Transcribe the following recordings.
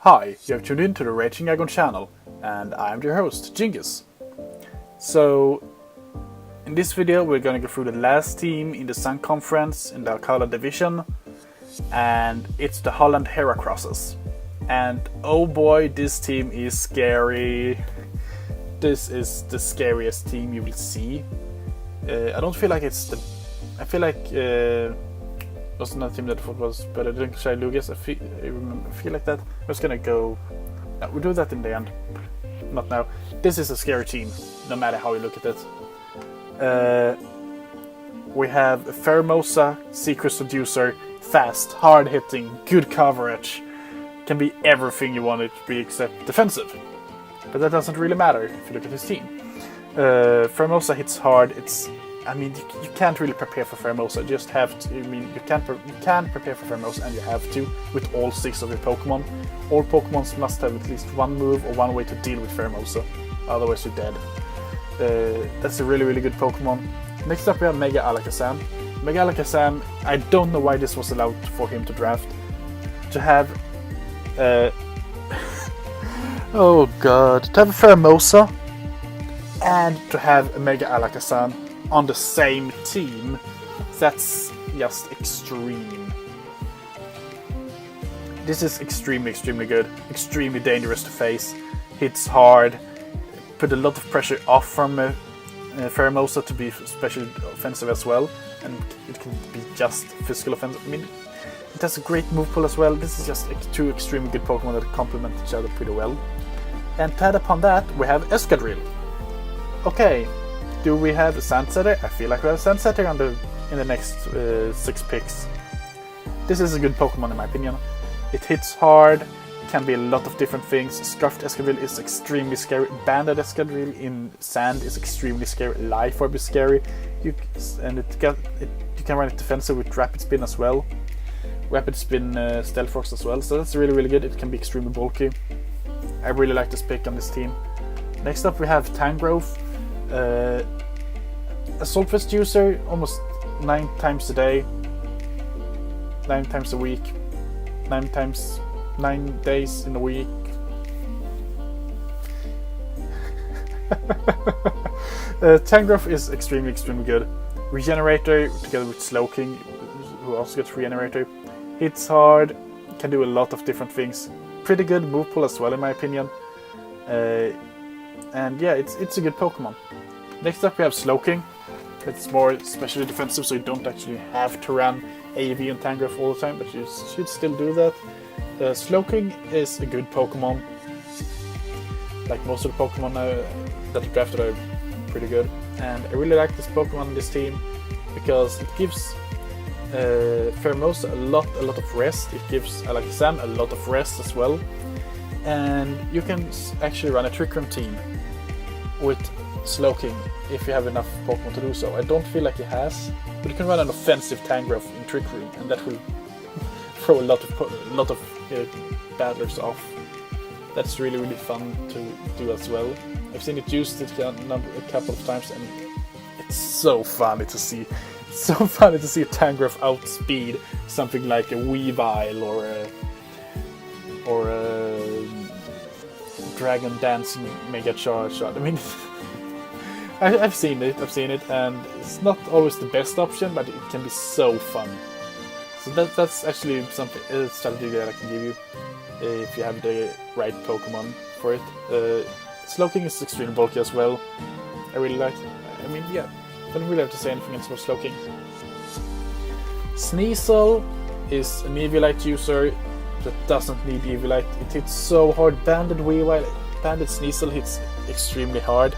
Hi, you have tuned in to the Raging Aggron channel, and I am your host, Djingis. So, in this video we're going to go through the last team in the Sun Conference in the Alcala division, and it's the Holland Heracrosses. And oh boy, this team is scary. This is the scariest team you will see. I don't feel like it's the... I feel like... was another team that I thought was better than Shy Lucas. I feel like that. I was gonna go... No, we'll do that in the end. Not now. This is a scary team, no matter how you look at it. We have Pheromosa, Secret Seducer, fast, hard-hitting, good coverage. Can be everything you want it to be except defensive. But that doesn't really matter if you look at his team. Pheromosa hits hard. I mean, you can't really prepare for Pheromosa. You just have to. I mean, you can prepare for Pheromosa, and you have to with all 6 of your Pokemon. All Pokemons must have at least one move or one way to deal with Pheromosa. Otherwise, you're dead. That's a really, really good Pokemon. Next up, we have Mega Alakazam. Mega Alakazam. I don't know why this was allowed for him to draft. To have. Oh god! To have a Pheromosa and to have a Mega Alakazam on the same team, that's just extreme. This is extremely good, extremely dangerous to face, hits hard, put a lot of pressure off from Pheromosa to be especially offensive as well, and it can be just physical offensive. I mean, it has a great move pool as well. This is just 2 extremely good Pokemon that complement each other pretty well. And to add upon that, we have Escadrille. Okay. Do we have a Sandsetter? I feel like we have a Sandsetter in the next 6 picks. This is a good Pokemon in my opinion. It hits hard, can be a lot of different things. Scuffed Escadrille is extremely scary. Banded Escadrille in sand is extremely scary. Life Orb is scary. You can run it defensive with Rapid Spin as well. Rapid Spin Stealth Rocks as well. So that's really good. It can be extremely bulky. I really like this pick on this team. Next up we have Tangrowth. Assault Vest user almost 9 times a day, 9 times a week, 9 days in a week. Tangrowth is extremely good. Regenerator together with Slowking, who also gets Regenerator. Hits hard, can do a lot of different things. Pretty good move pool as well in my opinion. And yeah, it's a good Pokemon. Next up we have Slowking. It's more especially defensive, so you don't actually have to run AV and Tangrowth all the time, but you should still do that. Slowking is a good Pokemon. Like most of the Pokemon that are drafted are pretty good. And I really like this Pokemon in this team because it gives Pheromosa a lot of rest. It gives Alakazam a lot of rest as well. And you can actually run a Trick Room team with Slowking if you have enough Pokemon to do so. I don't feel like he has, but you can run an offensive Tangrowth in Trick Room, and that will throw a lot of battlers off. That's really fun to do as well. I've seen it used a couple of times, and it's so funny to see. It's so funny to see a Tangrowth outspeed something like a Weavile or a Dragon Dancing Mega Charge shot. I mean, I've seen it, and it's not always the best option, but it can be so fun. So that's actually a strategy that I can give you if you have the right Pokemon for it. Slowking is extremely bulky as well. I really like it. I mean, yeah, I don't really have to say anything else about Slowking. Sneasel is an Eviolite user that doesn't need Eviolite. It hits so hard. Banded Sneasel hits extremely hard.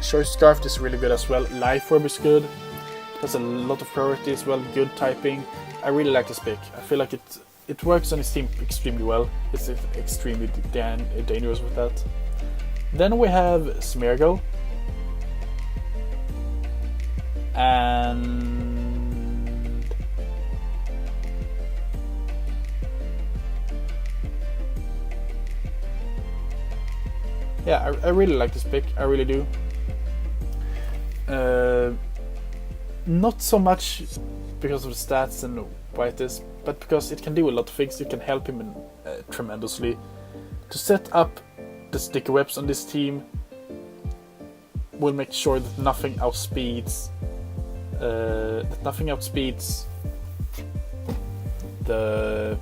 Choice Scarf is really good as well. Life Orb is good. Has a lot of priority as well. Good typing. I really like this pick. I feel like it works on his team extremely well. It's extremely dangerous with that. Then we have Smeargle. And yeah, I really like this pick. I really do. Not so much because of the stats and why it is, but because it can do a lot of things. It can help him tremendously. To set up the sticky webs on this team will make sure that nothing outspeeds the...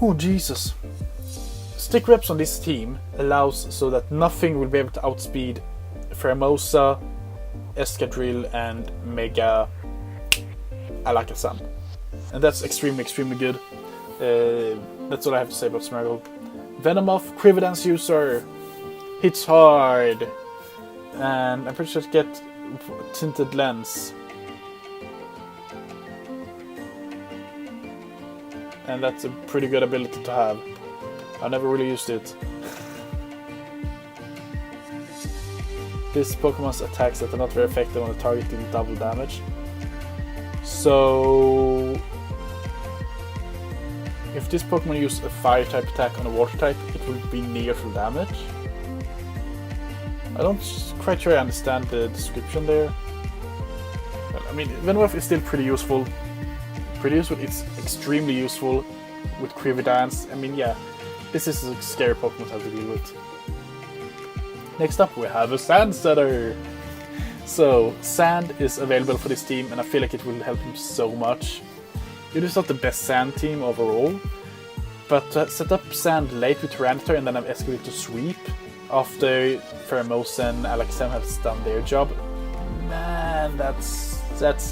Oh Jesus! Stick reps on this team allows so that nothing will be able to outspeed Pheromosa, Escadrille, and Mega Alakazam. And that's extremely good. That's all I have to say about Smeargle. Venomoth, Quiver user, hits hard, and I'm pretty sure to get Tinted Lens. And that's a pretty good ability to have. I never really used it. This Pokemon's attacks that are not very effective on the target deal double damage. So if this Pokemon uses a fire type attack on a water type, it will be near full damage. I don't quite sure I understand the description there. Well, I mean, Venomoth is still pretty useful. It's extremely useful with Quiver Dance. I mean, yeah, this is a scary Pokemon to have to deal with. Next up, we have a Sand Setter. So, Sand is available for this team, and I feel like it will help him so much. It is not the best Sand team overall, but to set up Sand late with Tyranitar and then have Escalate to sweep after Pheromosa and Alakazam have done their job, man, that's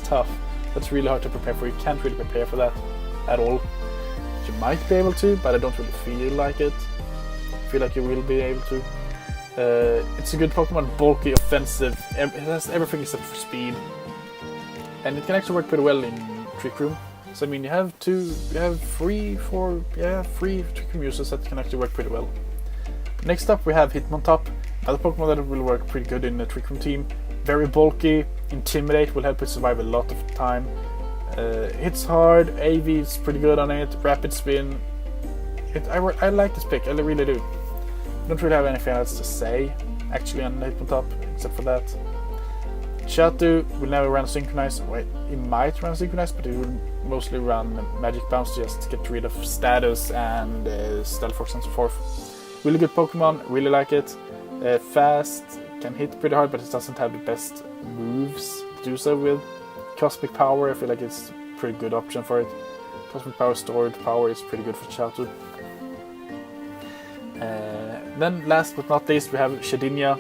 tough. That's really hard to prepare for. You can't really prepare for that at all. You might be able to, but I don't really feel like it. I feel like you will be able to. It's a good Pokemon, bulky, offensive. It has everything except for speed, and it can actually work pretty well in Trick Room. So I mean, you have three Trick Room users that can actually work pretty well. Next up, we have Hitmontop, another Pokemon that will work pretty good in the Trick Room team. Very bulky, Intimidate will help it survive a lot of the time. Hits hard, AV is pretty good on it, Rapid Spin. I like this pick, I really do. Don't really have anything else to say, actually, on Hitmontop, except for that. Chatu will never run Synchronize. Wait, he might run Synchronize, but he will mostly run Magic Bounce just to get rid of status and Stealth Force and so forth. Really good Pokemon, really like it. Fast, can hit pretty hard, but it doesn't have the best moves to do so with. Cosmic Power, I feel like it's a pretty good option for it. Cosmic Power, Stored Power is pretty good for Chatu. Then last but not least, we have Shedinia.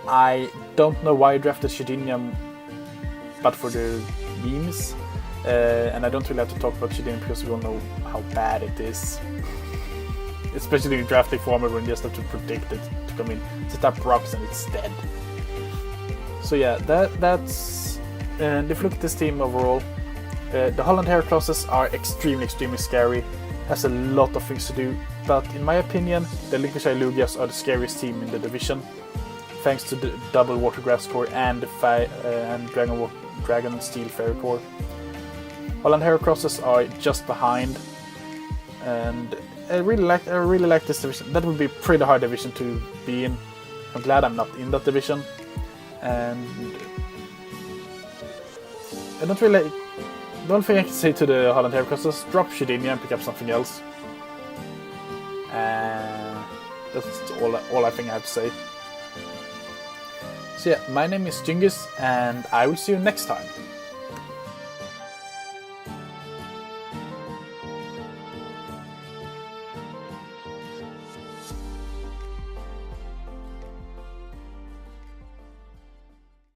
I don't know why I drafted Shedinia, but for the memes. And I don't really have to talk about Shedinia because we all know how bad it is. Especially in drafting format when you just have to predict it to come in. Set up rocks and it's dead. So yeah, that's... And if you look at this team overall, the Holland Heracrosses are extremely scary. Has a lot of things to do. But in my opinion, the Linkishai Lugias are the scariest team in the division. Thanks to the double Water Grass core and Dragon Steel Fairy core. Holland Heracrosses are just behind. And I really like this division. That would be a pretty hard division to be in. I'm glad I'm not in that division. And I don't really... The only thing I can say to the Holland Heracross is drop Shedinia and pick up something else. That's all I think I have to say. So yeah, my name is Djingis, and I will see you next time.